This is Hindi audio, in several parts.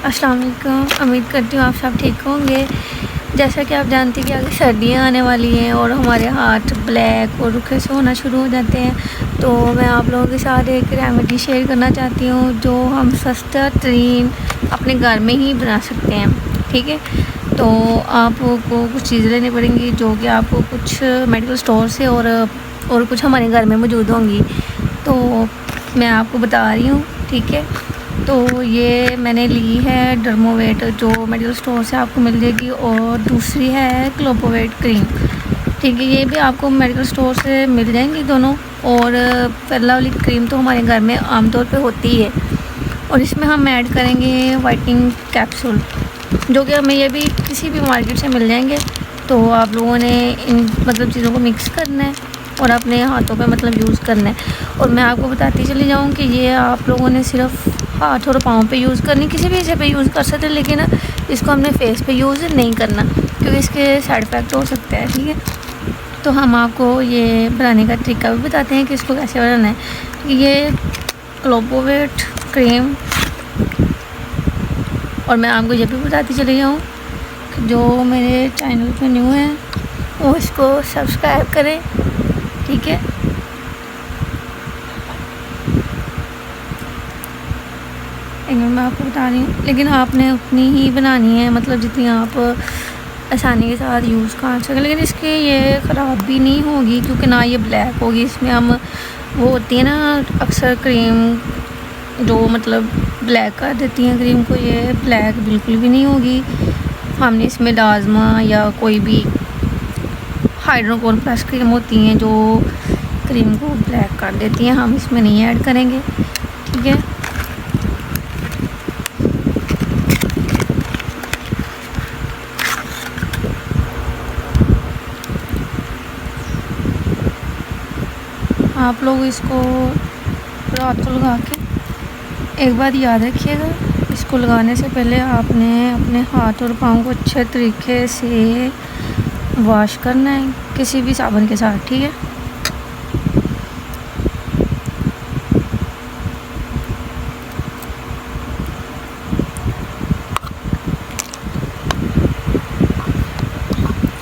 अस्सलाम वालेकुम। उम्मीद करती हूँ आप सब ठीक होंगे। जैसा कि आप जानते हैं कि आगे सर्दियाँ आने वाली हैं और हमारे हाथ ब्लैक और रुखे से होना शुरू हो जाते हैं, तो मैं आप लोगों के साथ एक रेमेडी शेयर करना चाहती हूँ जो हम सस्ता तरीन अपने घर में ही बना सकते हैं। ठीक है, तो आपको कुछ चीज़ें लेनी पड़ेंगी जो कि आपको कुछ मेडिकल स्टोर से और कुछ हमारे घर में मौजूद होंगी, तो मैं आपको बता रही हूँ। ठीक है, तो ये मैंने ली है डर्मोवेट जो मेडिकल स्टोर से आपको मिल जाएगी, और दूसरी है क्लोपोवेट क्रीम। ठीक है, ये भी आपको मेडिकल स्टोर से मिल जाएंगी दोनों। और पहला वाली क्रीम तो हमारे घर में आमतौर पे होती है, और इसमें हम ऐड करेंगे वाइटनिंग कैप्सूल जो कि हमें ये भी किसी भी मार्केट से मिल जाएंगे। तो आप लोगों ने इन चीज़ों को मिक्स करना है और अपने हाथों पे यूज़ करना है। और मैं आपको बताती चली जाऊँ कि ये आप लोगों ने सिर्फ हाथ और पाँव पे यूज़ करनी, किसी भी हिस्से पे यूज़ कर सकते हैं, लेकिन इसको हमने फेस पे यूज़ नहीं करना क्योंकि इसके साइड इफ़ेक्ट हो सकते हैं। ठीक है, तो हम आपको ये बनाने का तरीका भी बताते हैं कि इसको कैसे बनाना है। ये क्लोपोवेट क्रीम, और मैं आपको ये भी बताती चली जाऊँ कि जो मेरे चैनल पे न्यू है वो इसको सब्सक्राइब करें। ठीक है, मैं आपको बता रही हूँ, लेकिन आपने उतनी ही बनानी है जितनी आप आसानी के साथ यूज़ कर सकें। लेकिन इसकी ये ख़राब भी नहीं होगी क्योंकि ना ये ब्लैक होगी। इसमें हम वो होती है ना अक्सर क्रीम जो ब्लैक कर देती हैं क्रीम को, ये ब्लैक बिल्कुल भी नहीं होगी। हमने इसमें डाज़मा या कोई भी हाइड्रोकोन प्लस क्रीम होती हैं जो क्रीम को ब्लैक कर देती हैं, हम इसमें नहीं ऐड करेंगे। ठीक है, आप लोग इसको रात को लगा के, एक बात याद रखिएगा, इसको लगाने से पहले आपने अपने हाथ और पाँव को अच्छे तरीके से वॉश करना है किसी भी साबुन के साथ। ठीक है,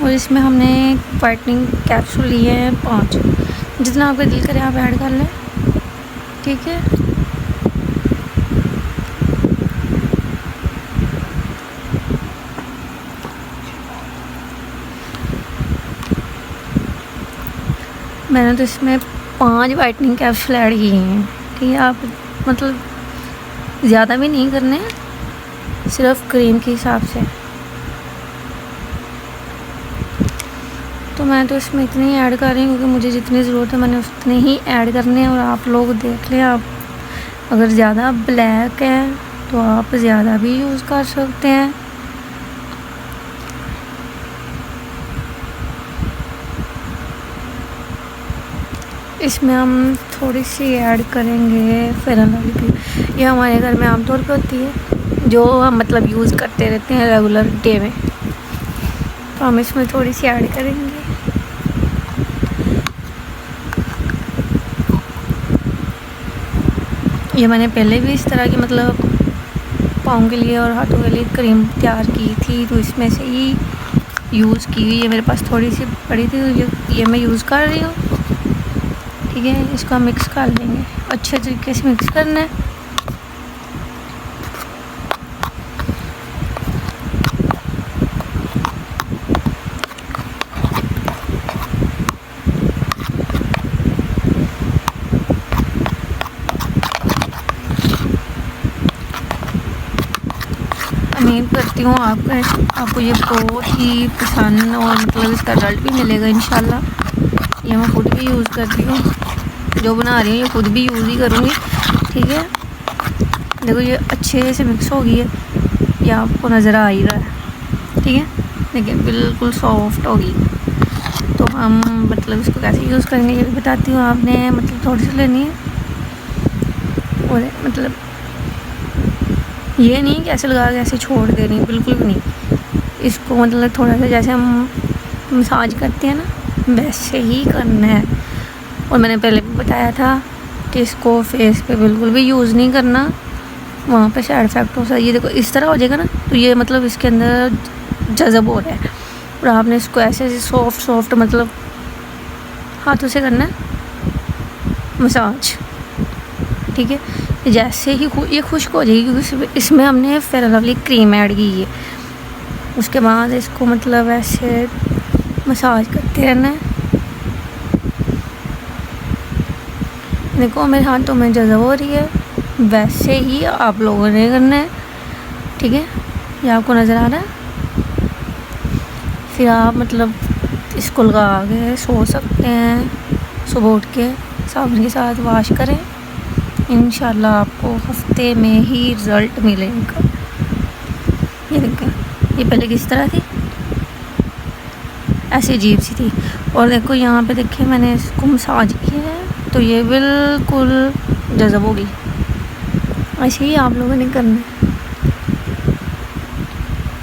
और इसमें हमने वाइटनिंग कैप्सूल लिए हैं 5, जितना आपका दिल करे आप ऐड कर लें। ठीक है, मैंने तो इसमें 5 वाइटनिंग कैप्सूल ऐड किए हैं। ठीक है, आप ज़्यादा भी नहीं करने, सिर्फ क्रीम के हिसाब से। तो मैं तो इसमें इतनी ही ऐड कर रही हूँ क्योंकि मुझे जितनी ज़रूरत है मैंने उतने ही ऐड करने हैं। और आप लोग देख लें, आप अगर ज़्यादा ब्लैक है तो आप ज़्यादा भी यूज़ कर सकते हैं। इसमें हम थोड़ी सी ऐड करेंगे फेयर एंड लवली की, ये हमारे घर में आमतौर पर होती है जो हम यूज़ करते रहते हैं रेगुलर डे में, तो हम इसमें थोड़ी सी ऐड करेंगे। ये मैंने पहले भी इस तरह की पाँव के लिए और हाथों के लिए क्रीम तैयार की थी, तो इसमें से ही यूज़ की हुई है। मेरे पास थोड़ी सी पड़ी थी तो ये मैं यूज़ कर रही हूँ। ठीक है, इसको हम मिक्स कर लेंगे, अच्छे तरीके से मिक्स करना है। उम्मीद करती हूँ आपको ये बहुत ही पसंद और इसका रिजल्ट भी मिलेगा इंशाल्लाह। ये मैं खुद भी यूज़ करती हूँ, जो बना रही हूँ ये खुद भी यूज़ ही करूँगी। ठीक है, देखो ये अच्छे से मिक्स हो गई है, ये आपको नज़र आ ही रहा है। ठीक है, देखिए बिल्कुल सॉफ्ट होगी। तो हम इसको कैसे यूज़ करेंगे ये भी बताती हूँ। आपने थोड़ी सी लेनी है, और ये नहीं कि ऐसे लगा के ऐसे छोड़ देनी, बिल्कुल भी नहीं। इसको थोड़ा सा जैसे हम मसाज करते हैं ना वैसे ही करना है। और मैंने पहले भी बताया था कि इसको फेस पे बिल्कुल भी यूज़ नहीं करना, वहाँ पे साइड इफेक्ट हो सकता है। ये देखो इस तरह हो जाएगा ना, तो ये मतलब इसके अंदर जज़ब हो रहा है। और आपने इसको ऐसे ऐसे सॉफ्ट मतलब हाथों से करना है मसाज, ठीक है। जैसे ही ये खुश्क हो जाएगी, क्योंकि इसमें हमने fair and lovely cream add की है। उसके बाद इसको मतलब ऐसे मसाज करते रहना है। देखो मेरे हाथों में जज़ब हो रही है, वैसे ही आप लोगों ने करना है, ठीक है। ये आपको नज़र आ रहा है। फिर आप मतलब इसको लगा के सो सकते हैं। सुबह उठ के साबुन के साथ वॉश करें, इंशाल्लाह आपको हफ्ते में ही रिज़ल्ट मिलेगा। ये देखें, ये पहले किस तरह थी, ऐसी अजीब सी थी। और देखो यहाँ पे देखिए मैंने इसको मसाज किया है, तो ये बिल्कुल जज़ब होगी। ऐसे ही आप लोगों ने करना है।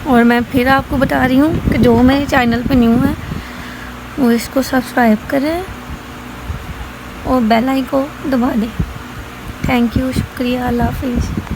और मैं फिर आपको बता रही हूँ कि जो मेरे चैनल पे न्यू है वो इसको सब्सक्राइब करें और बेल आइकन को दबा दें। थैंक यू, शुक्रिया, अल्लाह हाफिज़।